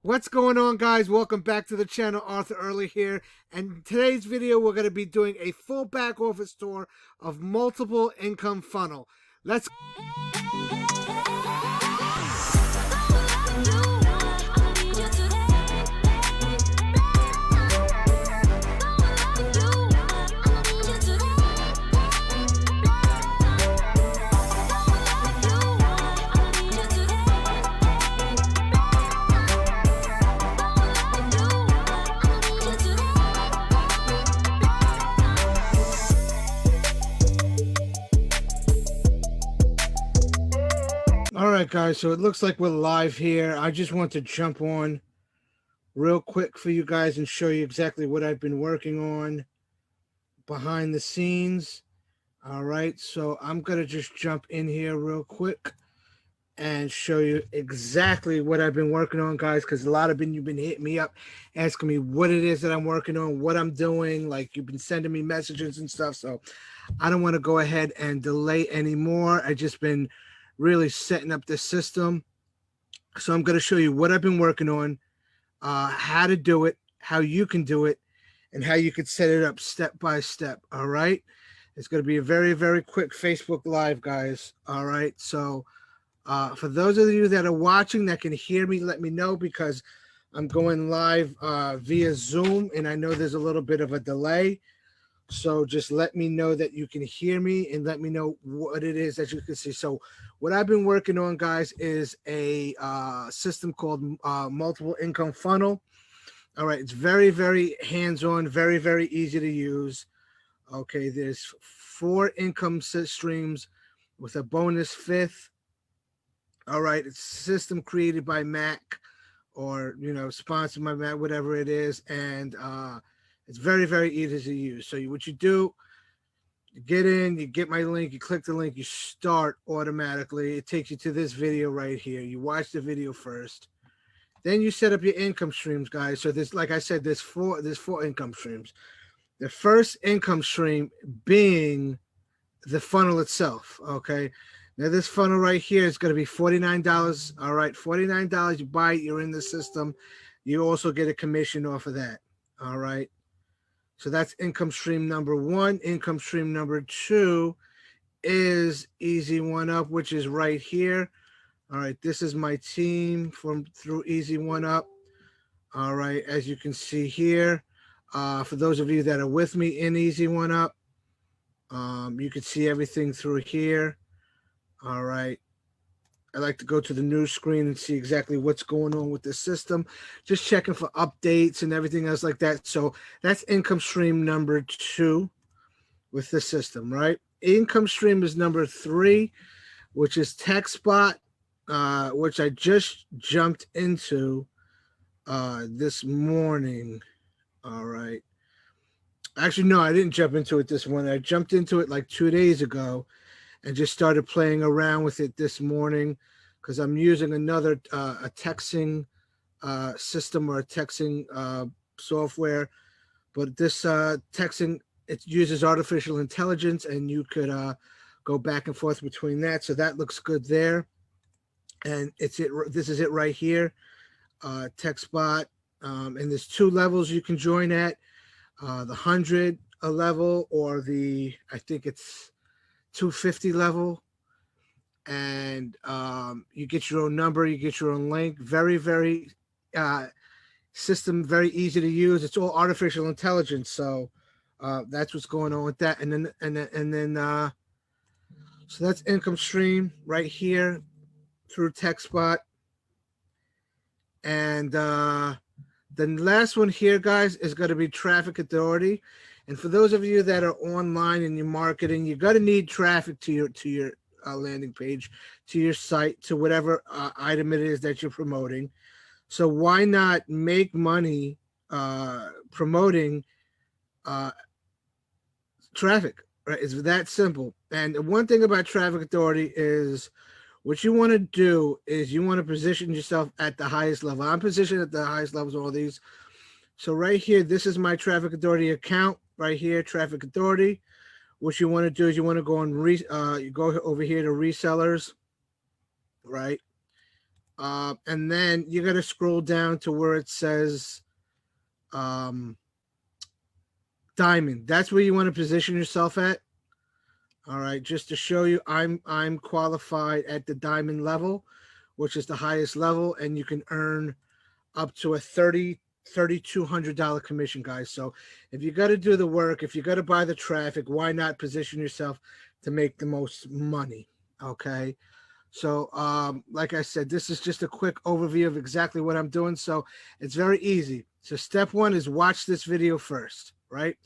What's going on, guys? Welcome back to the channel. Arthur Early here, and in today's video we're going to be doing a full back office tour of multiple income funnel. Let's All right, guys, so it looks like we're live here. I just want to jump on real quick for you guys and show you exactly what I've been working on behind the scenes. All right, so I'm going to just jump in here real quick and show you exactly what I've been working on, guys, because a lot of you've been hitting me up asking me what it is that I'm working on, what I'm doing. Like, you've been sending me messages and stuff, so I don't want to go ahead and delay anymore. I've just been really setting up this system. So I'm going to show you what I've been working on, how to do it, how you can do it, and how you could set it up step by step. All right. It's going to be a very, very quick Facebook Live, guys. All right. So for those of you that are watching that can hear me, let me know, because I'm going live via Zoom, and I know there's a little bit of a delay. So just let me know that you can hear me, and let me know what it is that you can see. So what I've been working on, guys, is a system called multiple income funnel. All right. It's very, very hands-on, very, very easy to use. Okay. There's 4 income streams with a bonus 5th. All right. It's a system created by Mack, or, sponsored by Mack, whatever it is. And it's very, very easy to use. So what you do, you get in, you get my link, you click the link, you start automatically. It takes you to this video right here. You watch the video first. Then you set up your income streams, guys. So there's, like I said, there's four income streams. The first income stream being the funnel itself. Okay. Now this funnel right here is going to be $49. All right. $49. You buy it, you're in the system. You also get a commission off of that. All right. So that's income stream number 1. Income stream number 2 is Easy One Up, which is right here. All right, this is my team through Easy One Up. All right, as you can see here, for those of you that are with me in Easy One Up, you can see everything through here. All right. I like to go to the news screen and see exactly what's going on with the system, just checking for updates and everything else like that. So that's income stream number 2 with the system, right? Income stream is number 3, which is TechSpot, which I just jumped into this morning. All right. Actually, no, I didn't jump into it this morning. I jumped into it like 2 days ago and just started playing around with it this morning, because I'm using another a texting system, or a texting software. But this texting, it uses artificial intelligence, and you could go back and forth between that. So that looks good there. And this is it right here, TechSpot. And there's 2 levels you can join at, the 100 a level, or I think it's 250 level. And you get your own number, you get your own link. Very, very system, very easy to use. It's all artificial intelligence. So that's what's going on with that. And then so that's income stream right here through TechSpot. And the last one here, guys, is going to be Traffic Authority. And for those of you that are online and you're marketing, you're going to need traffic to your landing page, to your site, to whatever item it is that you're promoting. So why not make money promoting traffic, right? It's that simple. And the one thing about Traffic Authority is, what you want to do is you want to position yourself at the highest level. I'm positioned at the highest levels of all these. So right here, this is my Traffic Authority account right here, Traffic Authority. What you want to do is you want to go on you go over here to resellers, right? And then you got to scroll down to where it says um, diamond. That's where you want to position yourself at. All right, just to show you, I'm qualified at the diamond level, which is the highest level, and you can earn up to a $3,200 commission, guys. So if you got to do the work, if you got to buy the traffic, why not position yourself to make the most money? Okay. So, like I said, this is just a quick overview of exactly what I'm doing. So it's very easy. So step one is watch this video first, right?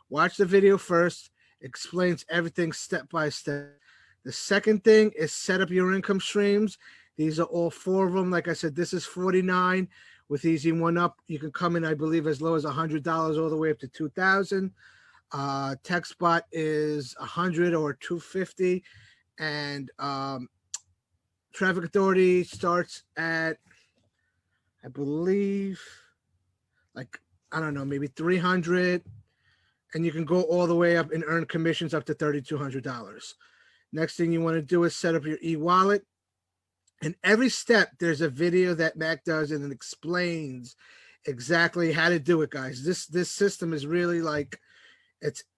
Watch the video first. Explains everything step by step. The second thing is set up your income streams. These are all four of them. Like I said, this is 49 with Easy One Up. You can come in, I believe, as low as $100 all the way up to 2,000. TechSpot is 100 or 250, and Traffic Authority starts at, I believe, like, I don't know, maybe 300, and you can go all the way up and earn commissions up to $3,200. Next thing you want to do is set up your e-wallet. And every step, there's a video that Mac does, and it explains exactly how to do it, guys. This system is really like,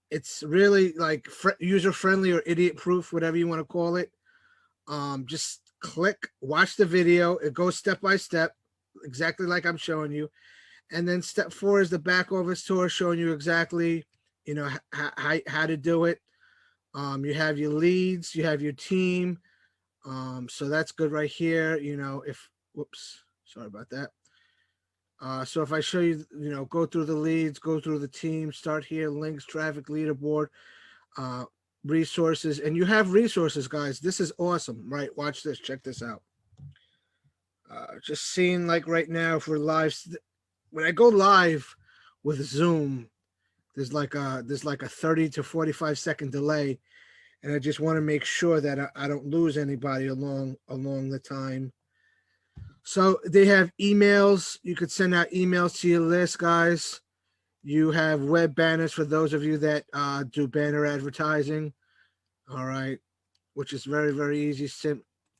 it's really like user friendly or idiot proof, whatever you want to call it. Just click, watch the video. It goes step by step, exactly like I'm showing you. And then step 4 is the back office tour, showing you exactly, you know, how to do it. You have your leads, you have your team. So that's good right here. You know, whoops, sorry about that. So if I show you, you know, go through the leads, go through the team, start here, links, traffic, leaderboard, resources, and you have resources, guys. This is awesome, right? Watch this, check this out. Just seeing, like, right now, if we're live, when I go live with Zoom, there's like a 30 to 45 second delay, and I just want to make sure that I don't lose anybody along the time. So they have emails. You could send out emails to your list, guys. You have web banners for those of you that do banner advertising. All right, which is very, very easy.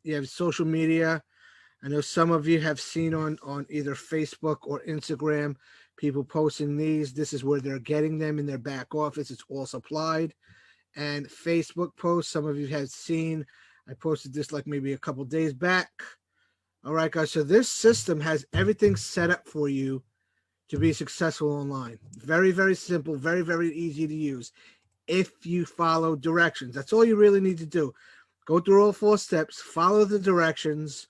You have social media. I know some of you have seen on either Facebook or Instagram people posting these. This is where they're getting them in their back office. It's all supplied. And Facebook posts, some of you have seen. I posted this like maybe a couple days back. All right, guys. So this system has everything set up for you to be successful online. Very, very simple, very, very easy to use if you follow directions. That's all you really need to do. Go through all 4 steps, follow the directions,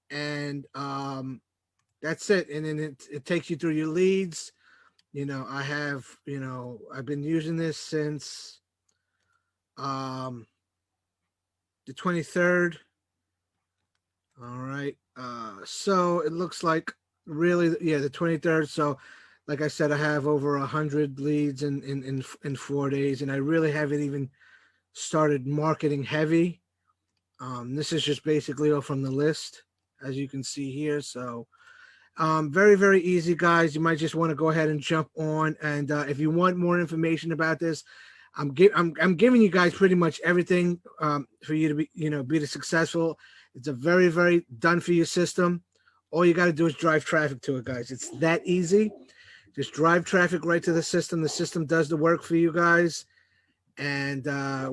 and that's it. And then it takes you through your leads. You know, I've been using this since the 23rd. All right. So it looks like really, yeah, the 23rd. So like I said, I have over 100 leads in 4 days, and I really haven't even started marketing heavy. This is just basically all from the list, as you can see here. So very, very easy, guys. You might just want to go ahead and jump on. And if you want more information about this, I'm giving you guys pretty much everything for you to be successful. It's a very, very done for you system. All you got to do is drive traffic to it, guys. It's that easy. Just drive traffic right to the system. The system does the work for you guys. And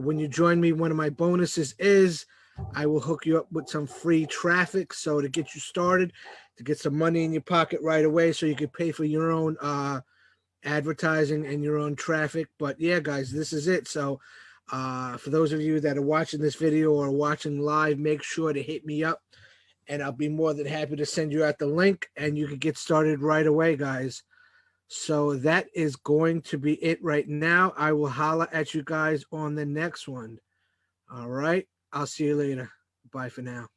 when you join me, one of my bonuses is I will hook you up with some free traffic. So to get you started, to get some money in your pocket right away so you can pay for your own advertising and your own traffic. But yeah, guys, this is it. So for those of you that are watching this video or watching live, make sure to hit me up, and I'll be more than happy to send you out the link, and you can get started right away, guys. So that is going to be it right now. I will holla at you guys on the next one. All right. I'll see you later. Bye for now.